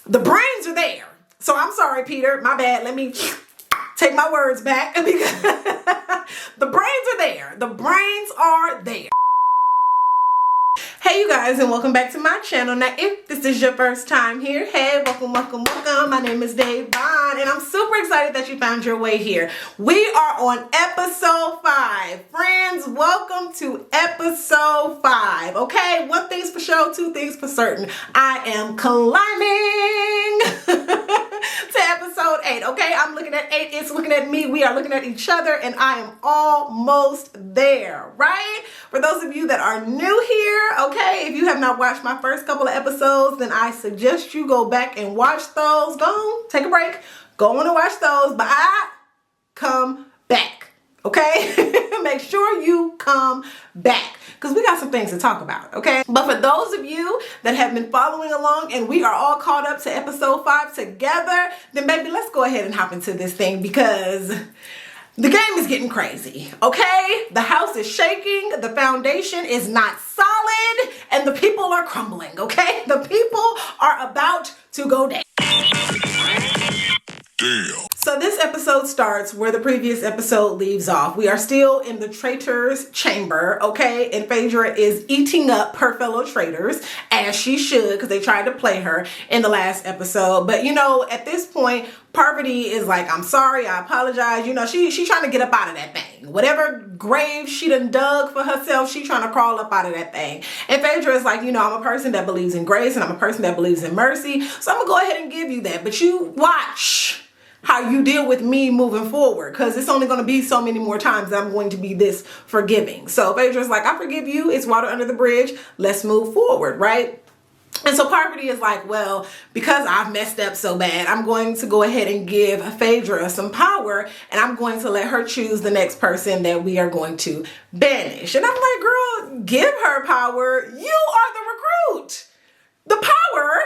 The brains are there. So I'm sorry, Peter. My bad. Let me take my words back. Because the brains are there. The brains are there. Hey you guys, and welcome back to my channel. Now if this is your first time here, hey, welcome. My name is Dianne, and I'm super excited that you found your way here. We are on episode 5. Friends, welcome to episode 5. Okay, one thing's for sure, two things for certain. I am climbing to episode 8. Okay, I'm looking at 8, it's looking at me, we are looking at each other, and I am almost there, right? For those of you that are new here, okay, if you have not watched my first couple of episodes, then I suggest you go back and watch those. Go on, take a break, go on and watch those, but come back, okay? Make sure you come back because we got some things to talk about, okay? But for those of you that have been following along and we are all caught up to episode 5 together, then baby, let's go ahead and hop into this thing because the game is getting crazy, okay? The house is shaking, the foundation is not solid, and the people are crumbling, okay? The people are about to go down. Damn. So this episode starts where the previous episode leaves off. We are still in the Traitors chamber, okay? And Phaedra is eating up her fellow traitors, as she should, because they tried to play her in the last episode. But you know, at this point, Parvati is like, I'm sorry, I apologize. You know, she's trying to get up out of that thing. Whatever grave she done dug for herself, she's trying to crawl up out of that thing. And Phaedra is like, you know, I'm a person that believes in grace and I'm a person that believes in mercy. So I'm gonna go ahead and give you that. But you watch how you deal with me moving forward, because it's only going to be so many more times that I'm going to be this forgiving. So Phaedra's like, I forgive you. It's water under the bridge. Let's move forward, right? And so Parvati is like, well, because I've messed up so bad, I'm going to go ahead and give Phaedra some power, and I'm going to let her choose the next person that we are going to banish. And I'm like, girl, give her power. You are the recruit. The power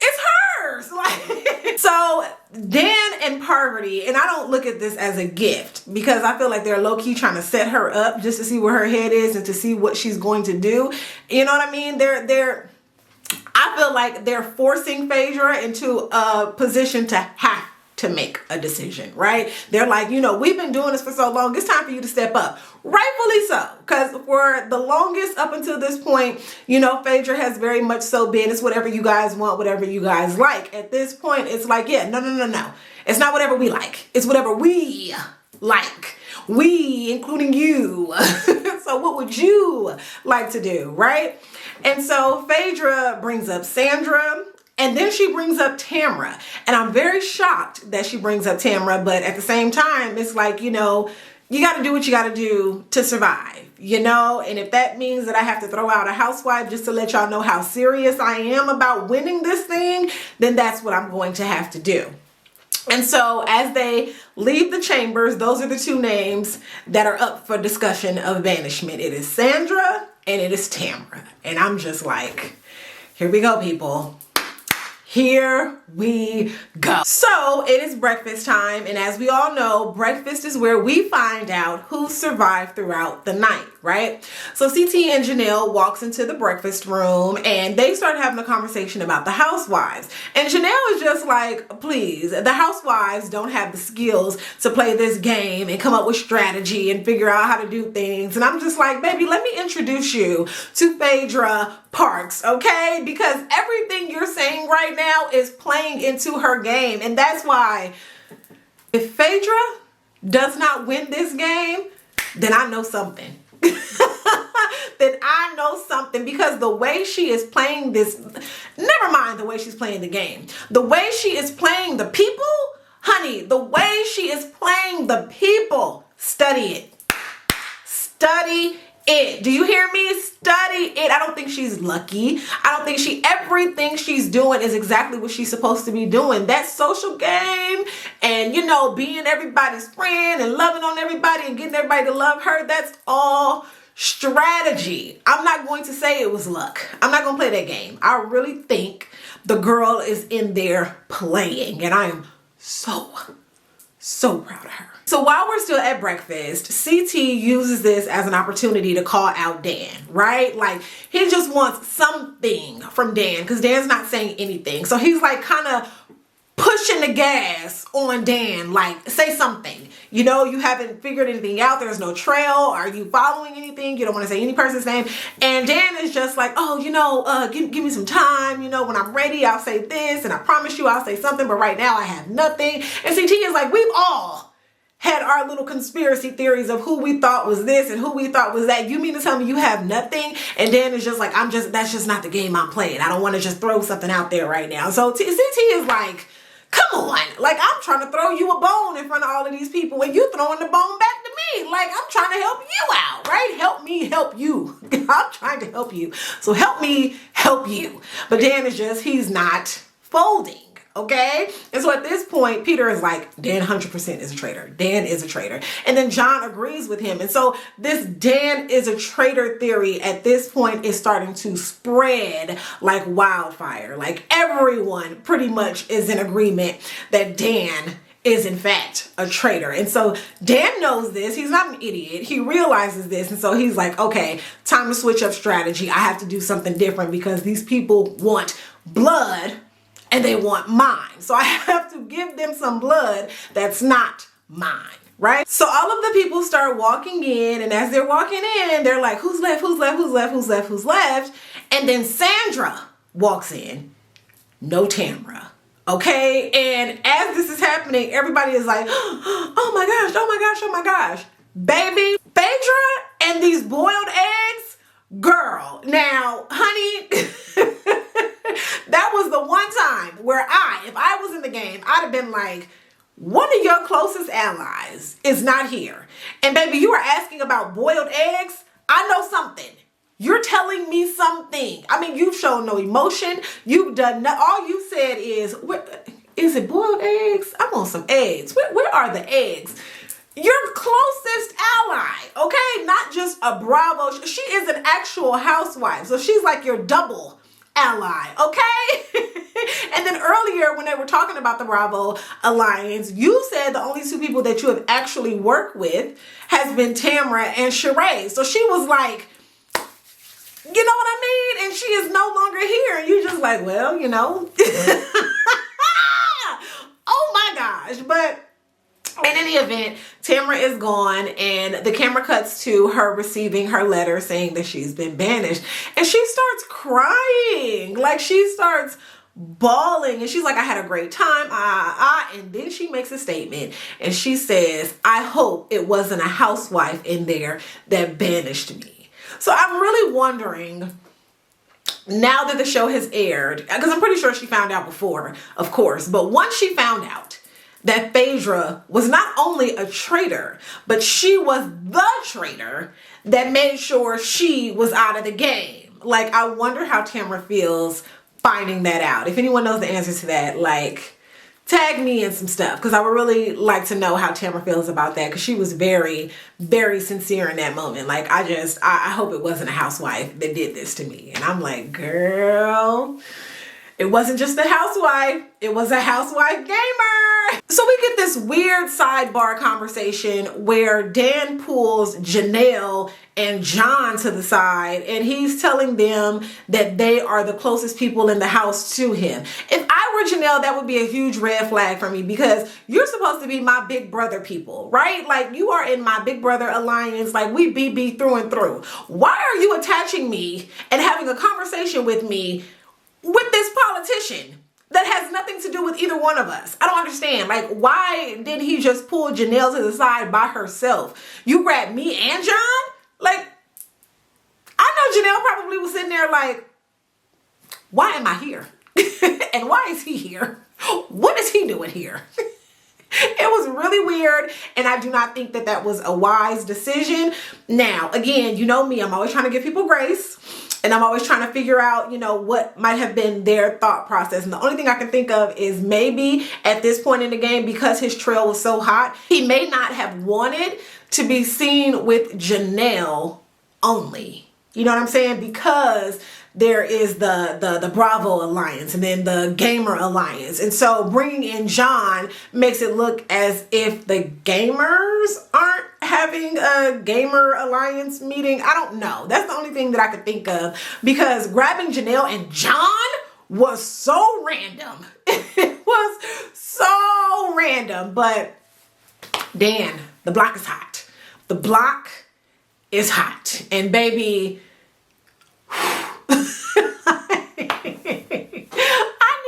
is hers. Like, so Dan and Parvati, and I don't look at this as a gift because I feel like they're low-key trying to set her up just to see where her head is and to see what she's going to do. You know what I mean? I feel like they're forcing Phaedra into a position to have to make a decision, right? They're like, you know, we've been doing this for so long, it's time for you to step up. Rightfully so, because for the longest up until this point, you know, Phaedra has very much so been, it's whatever you guys want, whatever you guys like. At this point, it's like, yeah, no. It's not whatever we like. It's whatever we like. We, including you. So what would you like to do, right? And so Phaedra brings up Sandra, and then she brings up Tamra. And I'm very shocked that she brings up Tamra, but at the same time, it's like, you know, you got to do what you got to do to survive, you know? And if that means that I have to throw out a housewife just to let y'all know how serious I am about winning this thing, then that's what I'm going to have to do. And so as they leave the chambers, those are the two names that are up for discussion of banishment. It is Sandra and it is Tamra. And I'm just like, here we go, people. Here we go. So it is breakfast time, and as we all know, breakfast is where we find out who survived throughout the night, right? So CT and Janelle walks into the breakfast room and they start having a conversation about the housewives. And Janelle is just like, please, the housewives don't have the skills to play this game and come up with strategy and figure out how to do things. And I'm just like, baby, let me introduce you to Phaedra Parks, okay? Because everything you're saying right now is playing into her game. And that's why if Phaedra does not win this game, then I know something. Then I know something, because the way she is playing this, never mind the way she's playing the game, the way she is playing the people, honey, the way she is playing the people, study it. Study it. Do you hear me? Study it. I don't think she's lucky. I don't think everything she's doing is exactly what she's supposed to be doing. That social game and, you know, being everybody's friend and loving on everybody and getting everybody to love her, that's all strategy. I'm not going to say it was luck. I'm not going to play that game. I really think the girl is in there playing, and I am so So proud of her. So while we're still at breakfast, CT uses this as an opportunity to call out Dan, right? Like, he just wants something from Dan because Dan's not saying anything. So he's like kind of pushing the gas on Dan, like, say something. You know, you haven't figured anything out. There's no trail. Are you following anything? You don't want to say any person's name. And Dan is just like, oh, you know, give me some time. You know, when I'm ready, I'll say this. And I promise you I'll say something. But right now I have nothing. And CT is like, we've all had our little conspiracy theories of who we thought was this and who we thought was that. You mean to tell me you have nothing? And Dan is just like, that's just not the game I'm playing. I don't want to just throw something out there right now. So CT is like, come on, like, I'm trying to throw you a bone in front of all of these people and you throwing the bone back to me. Like, I'm trying to help you out, right? Help me help you. I'm trying to help you. So help me help you. But Dan is just, he's not folding. Okay. And so at this point, Peter is like, Dan 100% is a traitor. Dan is a traitor. And then John agrees with him. And so this Dan is a traitor theory at this point is starting to spread like wildfire. Like, everyone pretty much is in agreement that Dan is in fact a traitor. And so Dan knows this. He's not an idiot. He realizes this. And so he's like, okay, time to switch up strategy. I have to do something different because these people want blood and they want mine. So I have to give them some blood that's not mine, right? So all of the people start walking in, and as they're walking in, they're like, who's left, who's left, who's left, who's left, who's left? And then Sandra walks in, no Tamra. Okay, and as this is happening, everybody is like, oh my gosh, oh my gosh, oh my gosh. Baby, Phaedra and these boiled eggs, girl. Now, honey, that was the one time where if I was in the game, I'd have been like, one of your closest allies is not here. And baby, you are asking about boiled eggs? I know something. You're telling me something. I mean, you've shown no emotion. You've done all you said is, is it boiled eggs? I want some eggs. Where are the eggs? Your closest ally, okay? Not just a Bravo. She is an actual housewife. So she's like your double ally, okay? And then earlier when they were talking about the Bravo alliance, you said the only two people that you have actually worked with has been Tamra and Sheree. So she was like, you know what I mean? And she is no longer here. And you're just like, well, you know. Oh my gosh. But in any event, Tamra is gone and the camera cuts to her receiving her letter saying that she's been banished. And she starts crying. Like, she starts bawling and she's like, I had a great time. And then she makes a statement and she says, I hope it wasn't a housewife in there that banished me. So I'm really wondering, now that the show has aired, because I'm pretty sure she found out before, of course, but once she found out that Phaedra was not only a traitor, but she was the traitor that made sure she was out of the game. Like, I wonder how Tamra feels finding that out. If anyone knows the answer to that, like, tag me in some stuff, because I would really like to know how Tamra feels about that, because she was very, very sincere in that moment. Like, I hope it wasn't a housewife that did this to me. And I'm like, girl, it wasn't just a housewife, it was a housewife gamer. So we get this weird sidebar conversation where Dan pulls Janelle and John to the side and he's telling them that they are the closest people in the house to him. If I were Janelle, that would be a huge red flag for me, because you're supposed to be my big brother people, right? Like, you are in my big brother alliance. Like, we BB through and through. Why are you attaching me and having a conversation with me with this politician that has nothing to do with either one of us? I don't understand. Like, why did he just pull Janelle to the side by herself? You grabbed me and John? Like, I know Janelle probably was sitting there like, why am I here? And why is he here? What is he doing here? It was really weird, and I do not think that that was a wise decision. Now, again, you know me, I'm always trying to give people grace, and I'm always trying to figure out, you know, what might have been their thought process. And the only thing I can think of is maybe at this point in the game, because his trail was so hot, he may not have wanted to be seen with Janelle only. You know what I'm saying? Because there is the Bravo Alliance and then the Gamer Alliance. And so bringing in John makes it look as if the gamers aren't having a Gamer Alliance meeting. I don't know. That's the only thing that I could think of, because grabbing Janelle and John was so random. It was so random. But Dan, the block is hot. The block is hot. And baby, I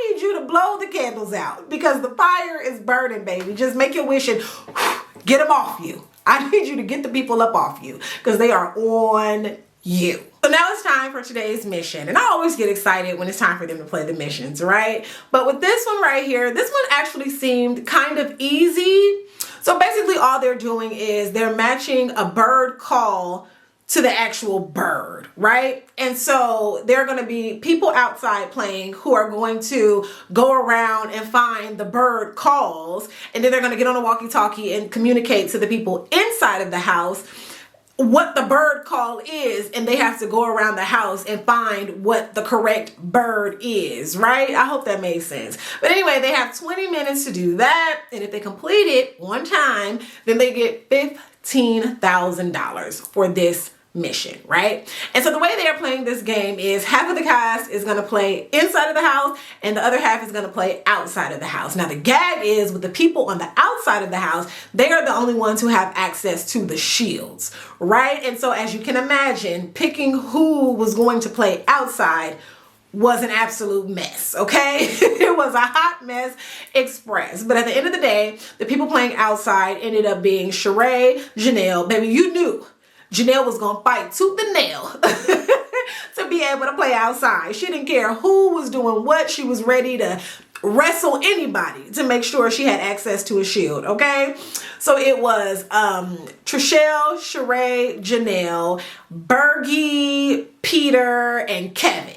need you to blow the candles out, because the fire is burning, baby. Just make your wish and get them off you. I need you to get the people up off you, because they are on you. So now it's time for today's mission. And I always get excited when it's time for them to play the missions, right? But with this one right here, this one actually seemed kind of easy. So basically all they're doing is they're matching a bird call to the actual bird, right? And so there are going to be people outside playing who are going to go around and find the bird calls, and then they're going to get on a walkie-talkie and communicate to the people inside of the house what the bird call is, and they have to go around the house and find what the correct bird is, right? I hope that made sense. But anyway, they have 20 minutes to do that, and if they complete it one time, then they get $15,000 for this mission, right? And so the way they are playing this game is half of the cast is going to play inside of the house and the other half is going to play outside of the house. Now the gag is with the people on the outside of the house, they are the only ones who have access to the shields, right? And so as you can imagine, picking who was going to play outside was an absolute mess, okay? It was a hot mess express. But at the end of the day, the people playing outside ended up being Sheree, Janelle. Baby, you knew Janelle was going to fight tooth and nail to be able to play outside. She didn't care who was doing what. She was ready to wrestle anybody to make sure she had access to a shield, okay? So it was Trishelle, Sheree, Janelle, Bergie, Peter, and Kevin.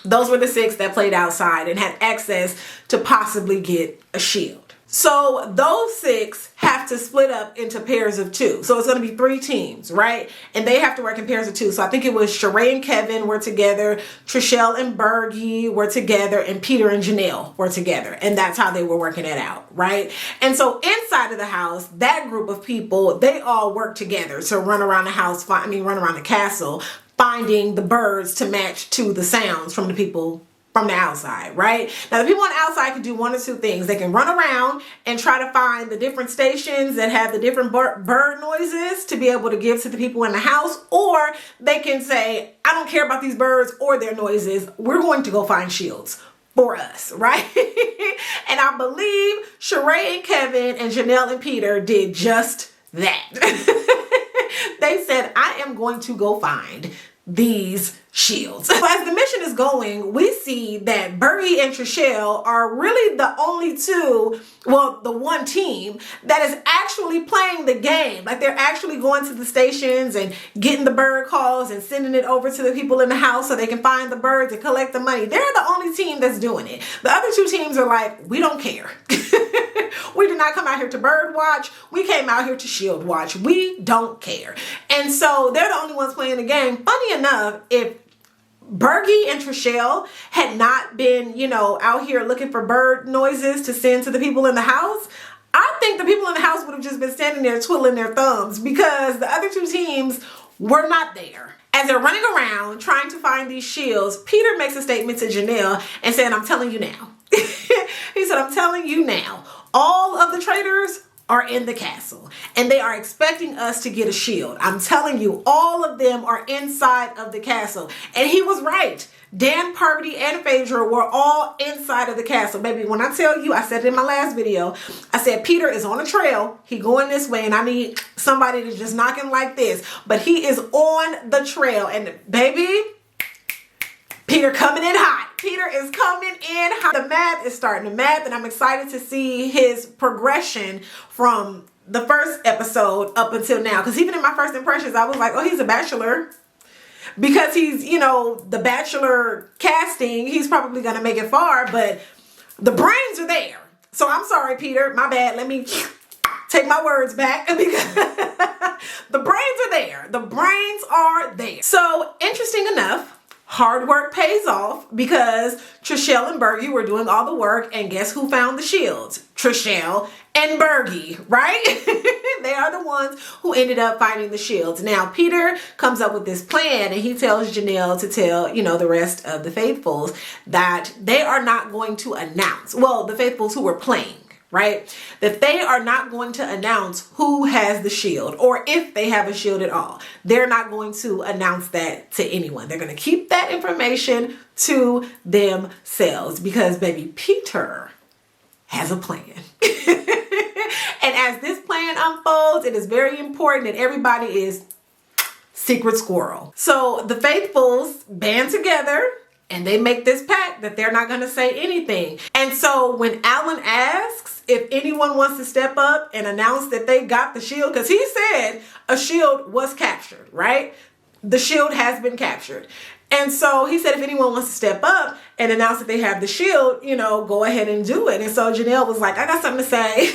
Those were the 6 that played outside and had access to possibly get a shield. So those 6 have to split up into pairs of 2. So it's going to be 3 teams, right? And they have to work in pairs of 2. So I think it was Sheree and Kevin were together, Trishelle and Bergie were together, and Peter and Janelle were together. And that's how they were working it out, right? And so inside of the house, that group of people, they all work together to run around the house, run around the castle, finding the birds to match to the sounds from the people from the outside, right? Now the people on the outside can do one or two things. They can run around and try to find the different stations that have the different bird noises to be able to give to the people in the house, or they can say, I don't care about these birds or their noises. We're going to go find shields for us, right? And I believe Sheree and Kevin and Janelle and Peter did just that. They said, I am going to go find these shields. So as the mission is going, we see that Bergie and Trishelle are really the only two, well, the one team that is actually playing the game. Like they're actually going to the stations and getting the bird calls and sending it over to the people in the house so they can find the birds and collect the money. They're the only team that's doing it. The other 2 teams are like, we don't care. We did not come out here to bird watch. We came out here to shield watch. We don't care. And so they're the only ones playing the game. Funny enough, if Bergie and Trishelle had not been, out here looking for bird noises to send to the people in the house, I think the people in the house would have just been standing there twiddling their thumbs, because the other 2 teams were not there. As they're running around trying to find these shields, Peter makes a statement to Janelle and said, I'm telling you now. He said, I'm telling you now, all of the traitors are in the castle and they are expecting us to get a shield. I'm telling you, all of them are inside of the castle. And he was right. Dan, Parvati, and Phaedra were all inside of the castle. Baby, when I tell you, I said it in my last video, I said Peter is on a trail. He going this way and I need somebody to just knock him like this. But he is on the trail. And baby, Peter coming in hot. Peter is coming in hot. The math is starting to math, and I'm excited to see his progression from the first episode up until now. Because even in my first impressions, I was like, oh, he's a bachelor. Because he's, the bachelor casting, he's probably going to make it far, but the brains are there. So I'm sorry, Peter. My bad. Let me take my words back. Because the brains are there. The brains are there. So interesting enough, hard work pays off because Trishelle and Bergie were doing all the work, and guess who found the shields? Trishelle and Bergie, right? They are the ones who ended up finding the shields. Now, Peter comes up with this plan, and he tells Janelle to tell, the rest of the faithfuls that they are not going to announce, well, the faithfuls who were playing, right? That they are not going to announce who has the shield or if they have a shield at all. They're not going to announce that to anyone. They're going to keep that information to themselves because baby Peter has a plan. And as this plan unfolds, it is very important that everybody is secret squirrel. So the faithfuls band together and they make this pact that they're not going to say anything. And so when Alan asks if anyone wants to step up and announce that they got the shield, because he said a shield was captured, right? The shield has been captured. And so he said if anyone wants to step up and announce that they have the shield, go ahead and do it. And so Janelle was like, I got something to say.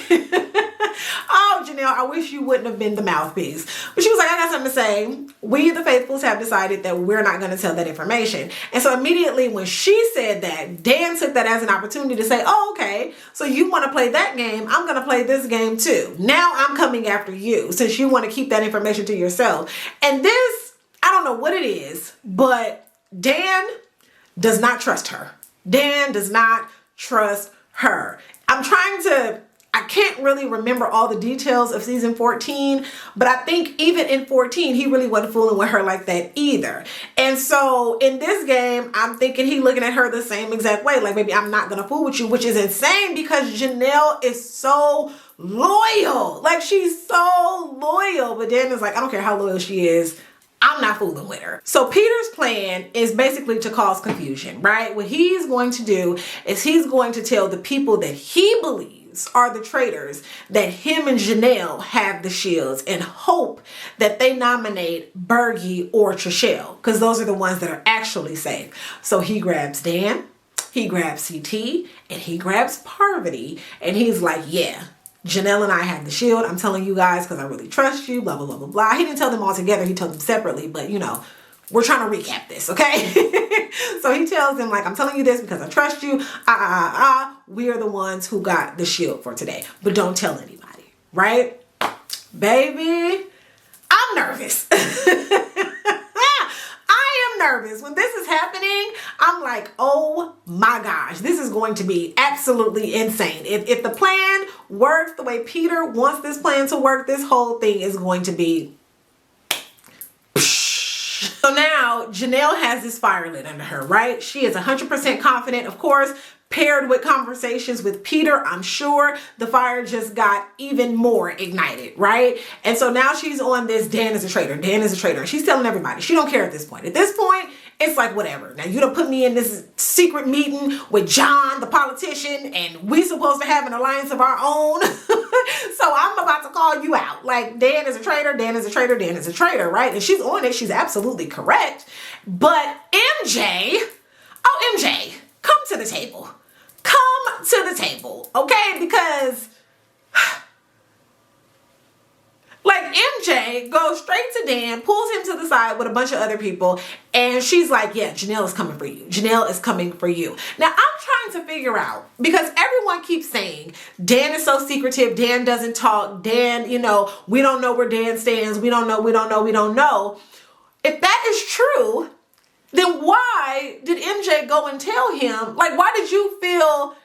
Oh, Janelle, I wish you wouldn't have been the mouthpiece. But she was like, I got something to say. We, the faithfuls, have decided that we're not going to tell that information. And so immediately when she said that, Dan took that as an opportunity to say, oh, okay, so you want to play that game. I'm going to play this game too. Now I'm coming after you since you want to keep that information to yourself. And this, I don't know what it is, but Dan does not trust her. Dan does not trust her. I can't really remember all the details of season 14, but I think even in 14, he really wasn't fooling with her like that either. And so in this game, I'm thinking he looking at her the same exact way. Like, baby, I'm not going to fool with you, which is insane because Janelle is so loyal. Like, she's so loyal. But Dan is like, I don't care how loyal she is. I'm not fooling with her. So Peter's plan is basically to cause confusion, right? What he's going to do is he's going to tell the people that he believes are the traitors that him and Janelle have the shields and hope that they nominate Bergie or Trishelle because those are the ones that are actually safe. So he grabs Dan, he grabs CT, and he grabs Parvati, and he's like, yeah, Janelle and I have the shield. I'm telling you guys because I really trust you, blah, blah, blah, blah, blah. He didn't tell them all together. He told them separately, but we're trying to recap this, okay? So he tells them, like, I'm telling you this because I trust you. We are the ones who got the shield for today. But don't tell anybody, right? Baby, I'm nervous. I am nervous. When this is happening, I'm like, oh my gosh, this is going to be absolutely insane. If the plan works the way Peter wants this plan to work, this whole thing is going to be... So now Janelle has this fire lit under her, right? She is 100% confident, of course, paired with conversations with Peter. I'm sure the fire just got even more ignited, right? And so now she's on this Dan is a traitor. Dan is a traitor. And she's telling everybody. She don't care at this point. At this point, it's like whatever. Now you done put me in this secret meeting with John, the politician, and we supposed to have an alliance of our own. So I'm about to call you out. Like, Dan is a traitor, Dan is a traitor, Dan is a traitor, right? And she's on it. She's absolutely correct. But MJ, come to the table. Come to the table, okay? Because like MJ goes straight to Dan, pulls him to the side with a bunch of other people, and she's like, yeah, Janelle is coming for you. Janelle is coming for you. Now, I'm trying to figure out, because everyone keeps saying, Dan is so secretive, Dan doesn't talk, Dan, we don't know where Dan stands, we don't know. If that is true, then why did MJ go and tell him? Like, why did you feel...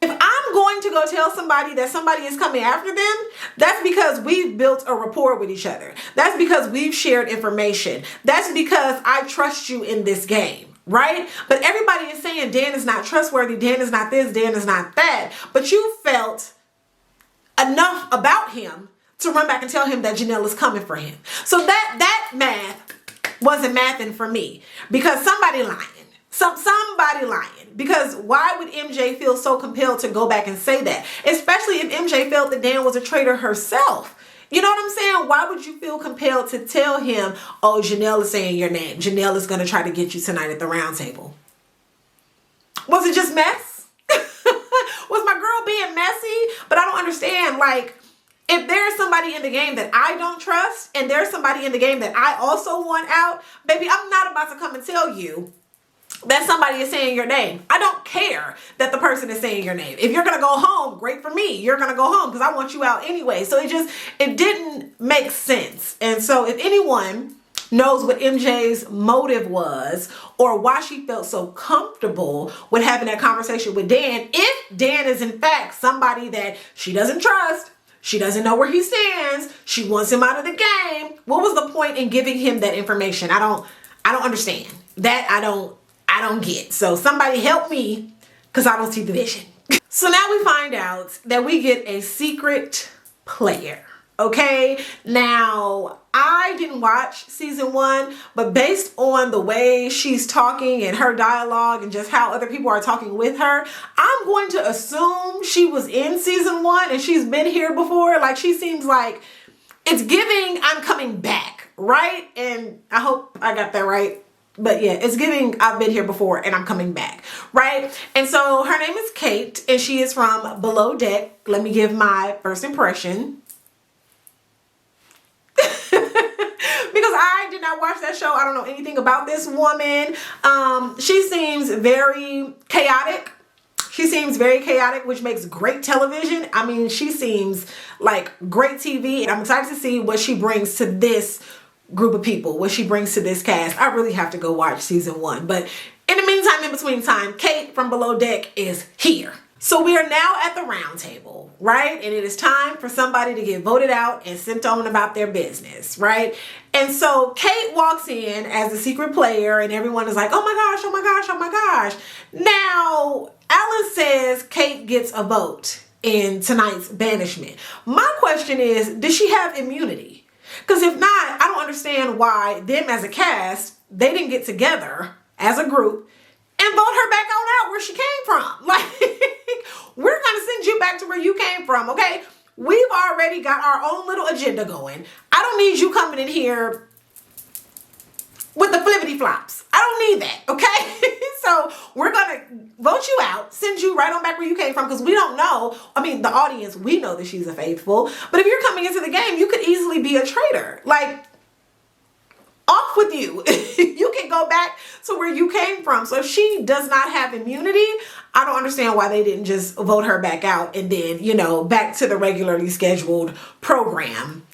If I'm going to go tell somebody that somebody is coming after them, that's because we've built a rapport with each other. That's because we've shared information. That's because I trust you in this game, right? But everybody is saying Dan is not trustworthy, Dan is not this, Dan is not that. But you felt enough about him to run back and tell him that Janelle is coming for him. So that math wasn't mathing for me because somebody lying. Somebody lying. Because why would MJ feel so compelled to go back and say that? Especially if MJ felt that Dan was a traitor herself. You know what I'm saying? Why would you feel compelled to tell him, oh, Janelle is saying your name. Janelle is going to try to get you tonight at the round table. Was it just mess? Was my girl being messy? But I don't understand. Like, if there's somebody in the game that I don't trust and there's somebody in the game that I also want out, baby, I'm not about to come and tell you that somebody is saying your name. I don't care that the person is saying your name. If you're going to go home, great for me. You're going to go home because I want you out anyway. So it didn't make sense. And so if anyone knows what MJ's motive was or why she felt so comfortable with having that conversation with Dan, if Dan is in fact somebody that she doesn't trust, she doesn't know where he stands, she wants him out of the game, what was the point in giving him that information? I don't understand. That I don't get. So somebody help me because I don't see the vision. So now we find out that we get a secret player. Okay, now I didn't watch season 1, but based on the way she's talking and her dialogue and just how other people are talking with her, I'm going to assume she was in season 1 and she's been here before. Like, she seems like it's giving I'm coming back, right? And I hope I got that right. But yeah, it's giving I've been here before and I'm coming back, right? And so her name is Kate and she is from Below Deck. Let me give my first impression. Because I did not watch that show. I don't know anything about this woman. She seems very chaotic. She seems very chaotic, which makes great television. I mean, she seems like great TV. And I'm excited to see what she brings to this group of people, what she brings to this cast. I really have to go watch season 1. But in the meantime, in between time, Kate from Below Deck is here. So we are now at the round table, right? And it is time for somebody to get voted out and sent on about their business, right? And so Kate walks in as the secret player and everyone is like, oh my gosh, oh my gosh, oh my gosh. Now, Alan says Kate gets a vote in tonight's banishment. My question is, does she have immunity? Because if not, I don't understand why them as a cast, they didn't get together as a group and vote her back on out where she came from. Like, we're going to send you back to where you came from, okay? We've already got our own little agenda going. I don't need you coming in here with the flippity flops. I don't need that, okay? So we're going to vote you out, send you right on back where you came from, because we don't know. I mean, the audience, we know that she's a faithful. But if you're coming into the game, you could easily be a traitor. Like, off with you. You can go back to where you came from. So if she does not have immunity, I don't understand why they didn't just vote her back out and then, you know, back to the regularly scheduled program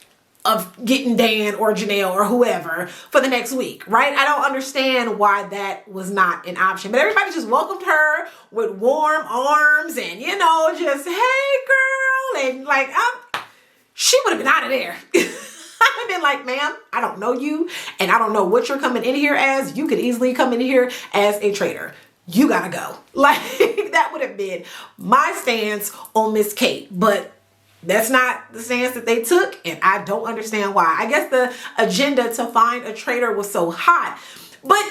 of getting Dan or Janelle or whoever for the next week, right? I don't understand why that was not an option. But everybody just welcomed her with warm arms and, you know, just, hey, girl. And like, she would have been out of there. I've been like, ma'am, I don't know you and I don't know what you're coming in here as. You could easily come in here as a traitor. You gotta go. Like, that would have been my stance on Miss Kate, but that's not the stance that they took, and I don't understand why. I guess the agenda to find a traitor was so hot, but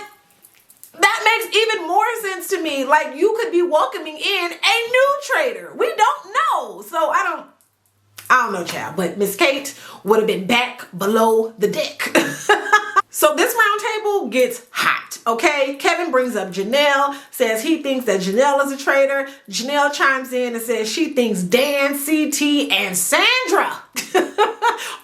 that makes even more sense to me. Like, you could be welcoming in a new traitor. We don't know. So I don't know, child, but Miss Kate would have been back below the deck. So this round table gets hot, okay? Kevin brings up Janelle, says he thinks that Janelle is a traitor. Janelle chimes in and says she thinks Dan, CT, and Sandra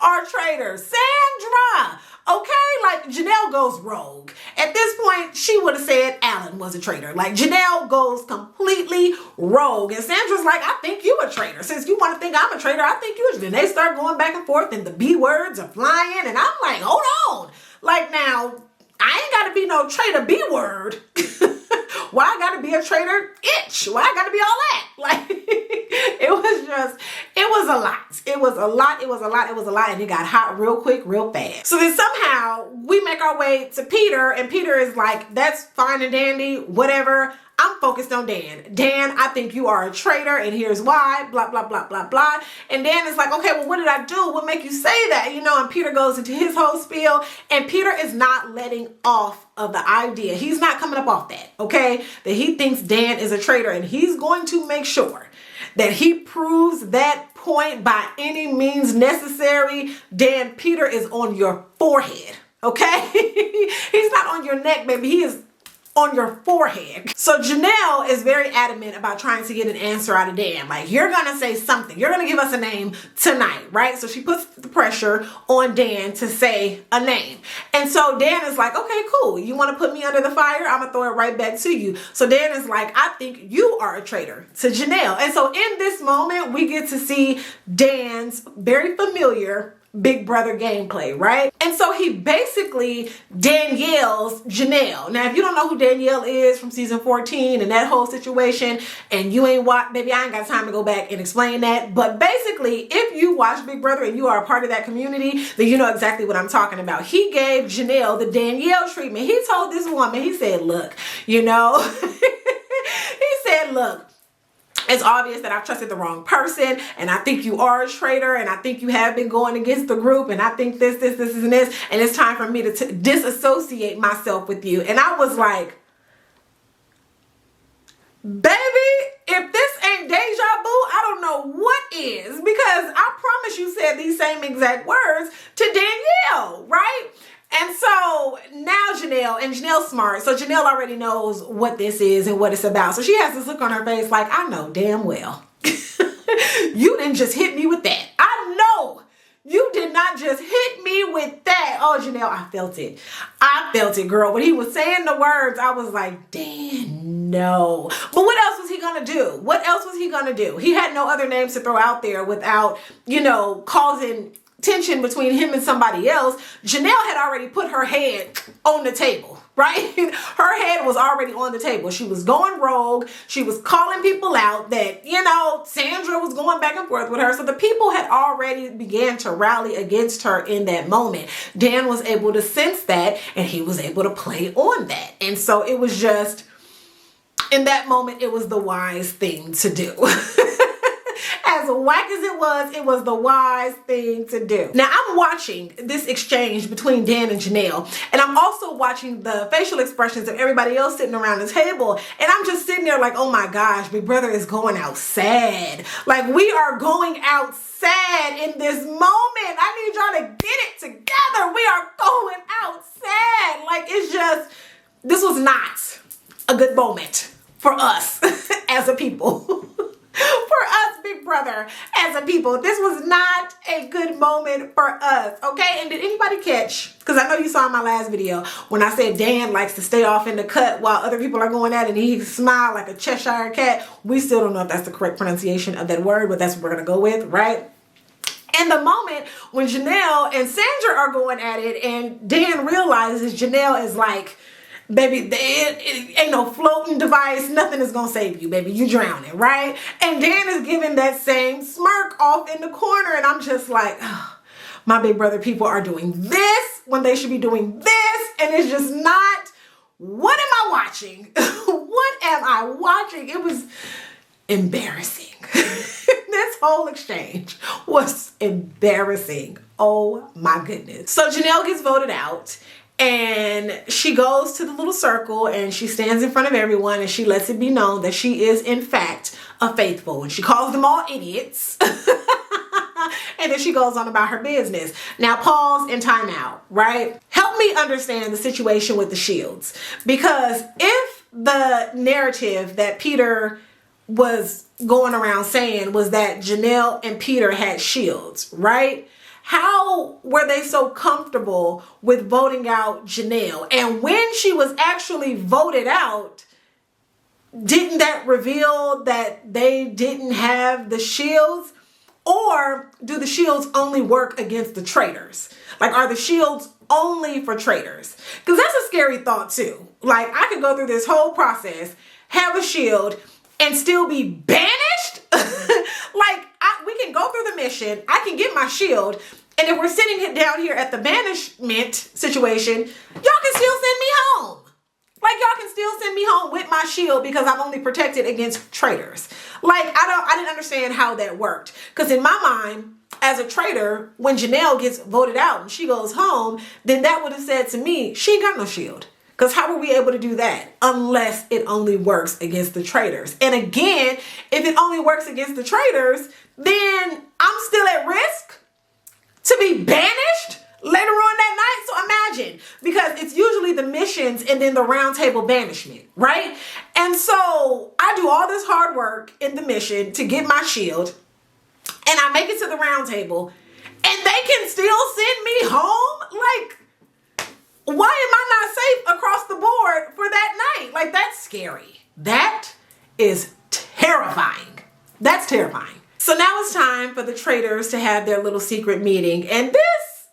are traitors. Sandra! Okay, like Janelle goes rogue. At this point, she would have said Alan was a traitor. Like, Janelle goes completely rogue. And Sandra's like, I think you a traitor. Since you want to think I'm a traitor, I think you. Then they start going back and forth and the B words are flying. And I'm like, hold on. Like, now, I ain't got to be no traitor B word. Why I got to be a traitor itch? Why I got to be all that? Like, it was a lot. It was a lot. And it got hot real quick, real fast. So then somehow we make our way to Peter, and Peter is like, that's fine and dandy, whatever. I'm focused on Dan. Dan, I think you are a traitor, and here's why, blah, blah, blah, blah, blah. And Dan is like, okay, well, what did I do? What make you say that? You know, and Peter goes into his whole spiel, and Peter is not letting off of the idea. He's not coming up off that, okay? That he thinks Dan is a traitor, and he's going to make sure that he proves that point by any means necessary. Dan, Peter is on your forehead, okay? He's not on your neck, baby. He is on your forehead. So Janelle is very adamant about trying to get an answer out of Dan. Like, you're gonna say something. You're gonna give us a name tonight, right? So she puts the pressure on Dan to say a name. And so Dan is like, okay, cool. You wanna put me under the fire? I'm gonna throw it right back to you. So Dan is like, I think you are a traitor to Janelle. And so in this moment, we get to see Dan's very familiar Big Brother gameplay, right? And so he basically Danielle's Janelle. Now, if you don't know who Danielle is from season 14 and that whole situation, and you ain't watched, baby, I ain't got time to go back and explain that. But basically, if you watch Big Brother and you are a part of that community, then you know exactly what I'm talking about. He gave Janelle the Danielle treatment. He told this woman, he said, look, you know, he said, look, it's obvious that I've trusted the wrong person, and I think you are a traitor, and I think you have been going against the group, and I think this, and this, and it's time for me to disassociate myself with you. And I was like, baby, if this ain't deja vu, I don't know what is, because I promise you said these same exact words to Danielle, right? And so now Janelle's smart. So Janelle already knows what this is and what it's about. So she has this look on her face like, I know damn well. You didn't just hit me with that. I know you did not just hit me with that. Oh, Janelle, I felt it. I felt it, girl. When he was saying the words, I was like, damn, no. But what else was he going to do? What else was he going to do? He had no other names to throw out there without, you know, causing tension between him and somebody else. Janelle had already put her head on the table, right? Her head was already on the table. She was going rogue. She was calling people out that, you know, Sandra was going back and forth with her. So the people had already began to rally against her in that moment. Dan was able to sense that, and he was able to play on that. And so it was just, in that moment, it was the wise thing to do. As whack as it was the wise thing to do. Now, I'm watching this exchange between Dan and Janelle, and I'm also watching the facial expressions of everybody else sitting around the table, and I'm just sitting there like, oh my gosh, Big Brother is going out sad. Like, we are going out sad in this moment. I need y'all to get it together. We are going out sad. Like, it's just, this was not a good moment for us as a people. For us, Big Brother, as a people, this was not a good moment for us, okay? And did anybody catch, because I know you saw in my last video, when I said Dan likes to stay off in the cut while other people are going at it, and he smiled like a Cheshire cat. We still don't know if that's the correct pronunciation of that word, but that's what we're going to go with, right? In the moment when Janelle and Sandra are going at it, and Dan realizes Janelle is like, baby, it ain't no floating device. Nothing is going to save you, baby. You drowning, right? And Dan is giving that same smirk off in the corner. And I'm just like, oh, my Big Brother people are doing this when they should be doing this. And it's just not, what am I watching? What am I watching? It was embarrassing. This whole exchange was embarrassing. Oh my goodness. So Janelle gets voted out. And she goes to the little circle and she stands in front of everyone and she lets it be known that she is in fact a faithful. And she calls them all idiots. And then she goes on about her business. Now pause and time out, right? Help me understand the situation with the shields. Because if the narrative that Peter was going around saying was that Janelle and Peter had shields, right? How were they so comfortable with voting out Janelle? And when she was actually voted out, didn't that reveal that they didn't have the shields? Or do the shields only work against the traitors? Like, are the shields only for traitors? Because that's a scary thought too. Like, I could go through this whole process, have a shield, and still be banished? Like, we can go through the mission, I can get my shield, and if we're sitting down here at the banishment situation, y'all can still send me home. Like, y'all can still send me home with my shield because I'm only protected against traitors. Like, I didn't understand how that worked. Because in my mind, as a traitor, when Janelle gets voted out and she goes home, then that would have said to me, she ain't got no shield. Because how were we able to do that? Unless it only works against the traitors. And again, if it only works against the traitors, then I'm still at risk to be banished? later on that night. So imagine, because it's usually the missions and then the round table banishment, right? And so I do all this hard work in the mission to get my shield, and I make it to the round table, and they can still send me home? Like, why am I not safe across the board for that night? Like, that's scary. That is terrifying. That's terrifying. So now it's time for the traitors to have their little secret meeting. And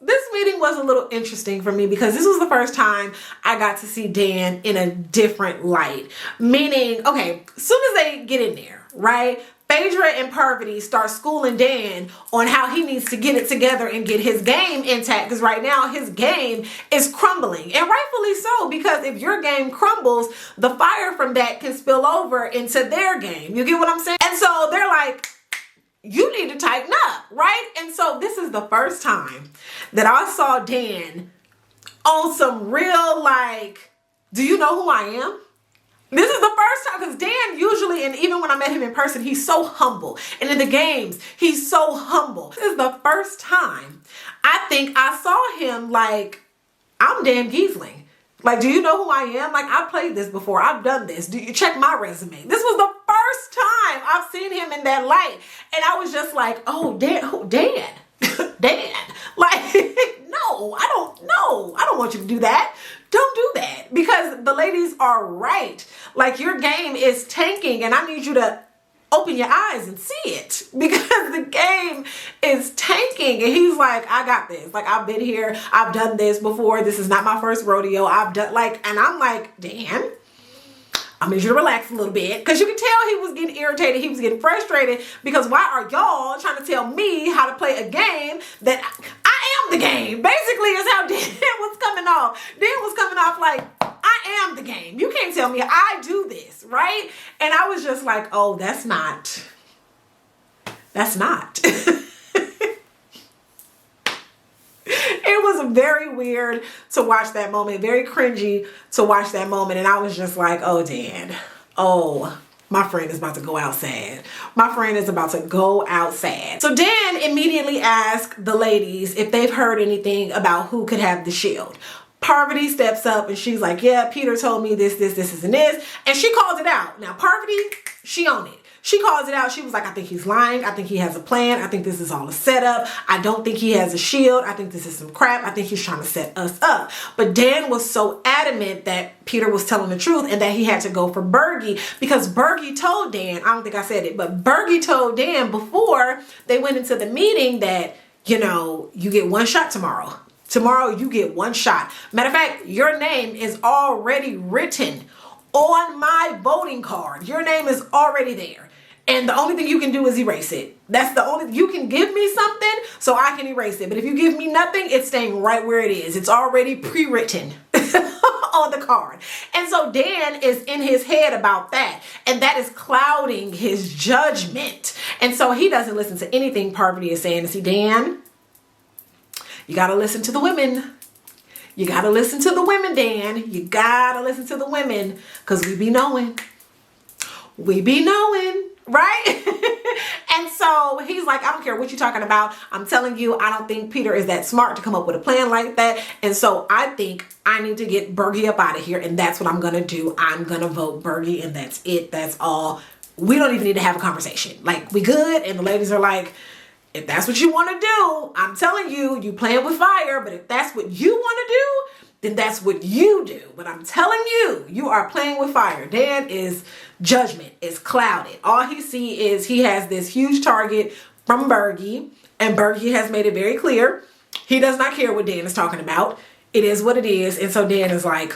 this meeting was a little interesting for me because this was the first time I got to see Dan in a different light. Meaning, okay, as soon as they get in there, right? Phaedra and Parvati start schooling Dan on how he needs to get it together and get his game intact, because right now his game is crumbling, and rightfully so, because if your game crumbles, the fire from that can spill over into their game. You get what I'm saying? And so they're like, you need to tighten up, right? And so this is the first time that I saw Dan on some real, like, do you know who I am? This is the first time, because Dan usually, and even when I met him in person, he's so humble. And in the games, he's so humble. This is the first time I think I saw him like, I'm Dan Giesling. Like, do you know who I am? Like, I've played this before. I've done this. Do you check my resume? This was the first time I've seen him in that light. And I was just like, oh, Dan, Dan, Dan. Like, no, I don't want you to do that. Don't do that, because the ladies are right. Like, your game is tanking, and I need you to open your eyes and see it, because the game is tanking. And he's like, I got this. Like, I've been here. I've done this before. This is not my first rodeo. I've done, like, and I'm like, Dan, I need you to relax a little bit, because you can tell he was getting irritated. He was getting frustrated, because why are y'all trying to tell me how to play a game that I am the game? Basically is how Dan was coming off. Dan was coming off like, I am the game. You can't tell me I do this, right? And I was just like, oh, that's not. It was very weird to watch that moment, very cringy to watch that moment. And I was just like, oh, Dan, oh, my friend is about to go out sad. My friend is about to go out sad. So Dan immediately asked the ladies if they've heard anything about who could have the shield. Parvati steps up and she's like, yeah, Peter told me this, and this. And she calls it out. Now, Parvati, she owned it. She calls it out. She was like, I think he's lying. I think he has a plan. I think this is all a setup. I don't think he has a shield. I think this is some crap. I think he's trying to set us up. But Dan was so adamant that Peter was telling the truth and that he had to go for Bergie, because Bergie told Dan, I don't think I said it, but Bergie told Dan before they went into the meeting that, you know, you get one shot tomorrow. Tomorrow you get one shot. Matter of fact, your name is already written on my voting card. Your name is already there. And the only thing you can do is erase it. That's the only, you can give me something so I can erase it. But if you give me nothing, it's staying right where it is. It's already pre-written on the card. And so Dan is in his head about that. And that is clouding his judgment. And so he doesn't listen to anything Parvati is saying. And see, Dan, you got to listen to the women. You got to listen to the women, Dan. You got to listen to the women, because we be knowing. We be knowing. Right? And so he's like, I don't care what you're talking about. I'm telling you, I don't think Peter is that smart to come up with a plan like that. And so I think I need to get Bergie up out of here. And that's what I'm going to do. I'm going to vote Bergie, and that's it. That's all. We don't even need to have a conversation. Like, we good. And the ladies are like, if that's what you want to do, I'm telling you, you playing with fire. But if that's what you want to do, then that's what you do. But I'm telling you, you are playing with fire. Dan is judgment is clouded. All he sees is he has this huge target from Bergie, and Bergie has made it very clear he does not care what Dan is talking about. It is what it is. And so Dan is like,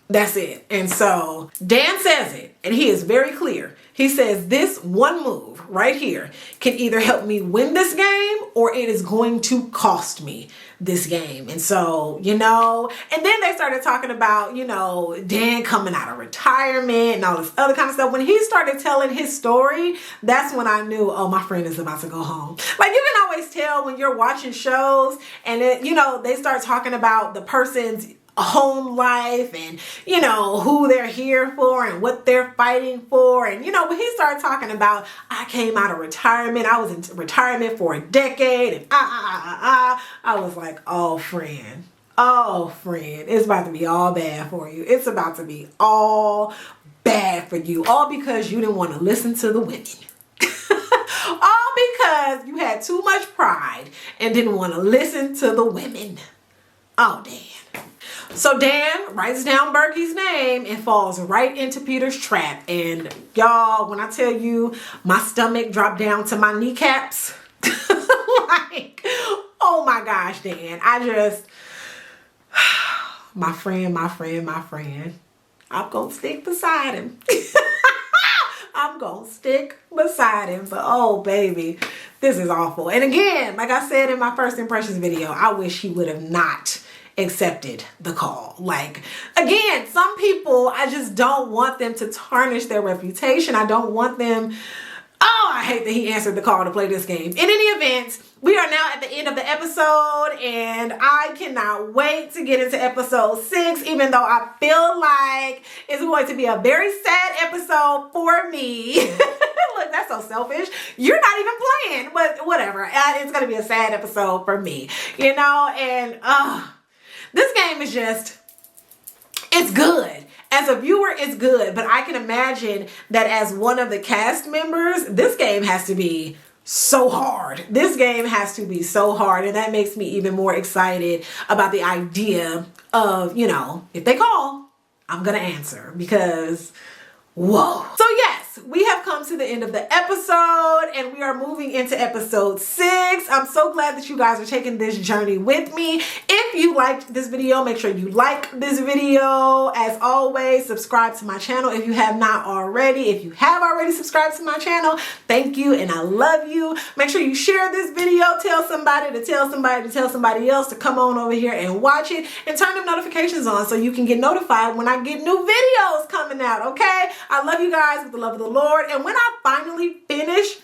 that's it. And so Dan says it, and he is very clear. He says this one move right here can either help me win this game, or it is going to cost me this game. And so, you know, and then they started talking about, you know, Dan coming out of retirement and all this other kind of stuff. When he started telling his story, that's when I knew, oh, my friend is about to go home. Like, you can always tell when you're watching shows and it, you know, they start talking about the person's home life and, you know, who they're here for and what they're fighting for. And, you know, when he started talking about, I came out of retirement, I was in retirement for a decade, and I was like, oh, friend, it's about to be all bad for you. It's about to be all bad for you. All because you didn't want to listen to the women. All because you had too much pride and didn't want to listen to the women. Oh, Dan. So Dan writes down Berkey's name and falls right into Peter's trap. And y'all, when I tell you my stomach dropped down to my kneecaps, like, oh my gosh, Dan, my friend, I'm gonna stick beside him. I'm gonna stick beside him. But oh baby, this is awful. And again, like I said in my first impressions video, I wish he would have not accepted the call. Like, again, some people, I just don't want them to tarnish their reputation. I don't want them, oh, I hate that he answered the call to play this game. In any event, we are now at the end of the episode and I cannot wait to get into episode 6, even though I feel like it's going to be a very sad episode for me. Look, that's so selfish. You're not even playing, but whatever. It's going to be a sad episode for me, you know, and this game is just, it's good. As a viewer, it's good, but I can imagine that as one of the cast members, this game has to be so hard. This game has to be so hard, and that makes me even more excited about the idea of, you know, if they call, I'm gonna answer, because whoa. So yes, we have come to the end of the episode and we are moving into episode 6. I'm so glad that you guys are taking this journey with me. If you liked this video, make sure you like this video. As always, subscribe to my channel if you have not already. If you have already subscribed to my channel, thank you and I love you. Make sure you share this video, tell somebody to tell somebody to tell somebody else to come on over here and watch it, and turn them notifications on so you can get notified when I get new videos coming out, okay? I love you guys with the love of the Lord. And when I finally finish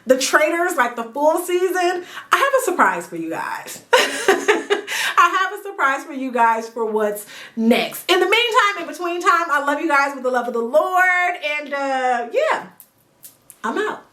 the Traitors, like the full season, I have a surprise for you guys. I have a surprise for you guys for what's next. In the meantime, in between time, I love you guys with the love of the Lord. And yeah, I'm out.